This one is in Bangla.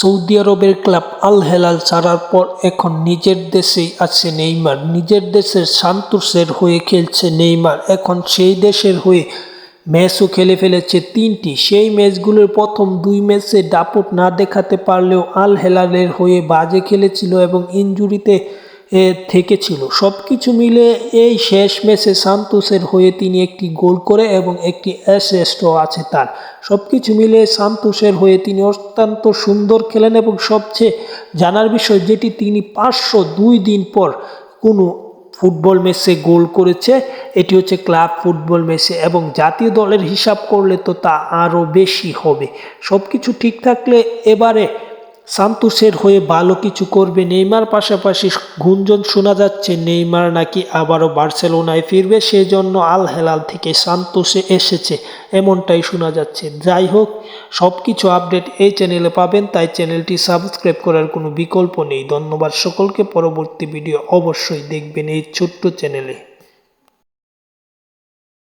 সৌদি আরবের ক্লাব আল হেলাল ছাড়ার পর এখন নিজের দেশেই আছে নেইমার। নিজের দেশের সান্তোসের হয়ে খেলছে নেইমার। এখন সেই দেশের হয়ে ম্যাচও খেলে ফেলেছে 3টি। সেই ম্যাচগুলোর প্রথম 2 ম্যাচে দাপট না দেখাতে পারলেও আল হেলালের হয়ে বাজে খেলেছিল এবং ইনজুরিতে থেকেছিল। সব কিছু মিলে এই শেষ ম্যাচে সান্তোসের হয়ে তিনি একটি গোল করে এবং একটি অ্যাসিস্টও আছে তার। সব কিছু মিলে সান্তোসের হয়ে তিনি অত্যন্ত সুন্দর খেলেন এবং সবচেয়ে জানার বিষয় যেটি তিনি 502 দিন পর কোনো ফুটবল ম্যাচে গোল করেছে, এটি হচ্ছে ক্লাব ফুটবল ম্যাচে, এবং জাতীয় দলের হিসাব করলে তো তা আরও বেশি হবে। সব কিছু ঠিক থাকলে এবারে সান্তোসের হয়ে ভালো কিছু করবে নেইমার। পাশাপাশি গুঞ্জন শোনা যাচ্ছে নেইমার নাকি আবারও বার্সেলোনায় ফিরবে, সেজন্য আল হেলাল থেকে সান্তোসে এসেছে, এমনটাই শোনা যাচ্ছে। যাই হোক, সব কিছু আপডেট এই চ্যানেলে পাবেন, তাই চ্যানেলটি সাবস্ক্রাইব করার কোনো বিকল্প নেই। ধন্যবাদ সকলকে। পরবর্তী ভিডিও অবশ্যই দেখবেন এই ছোট্ট চ্যানেলে।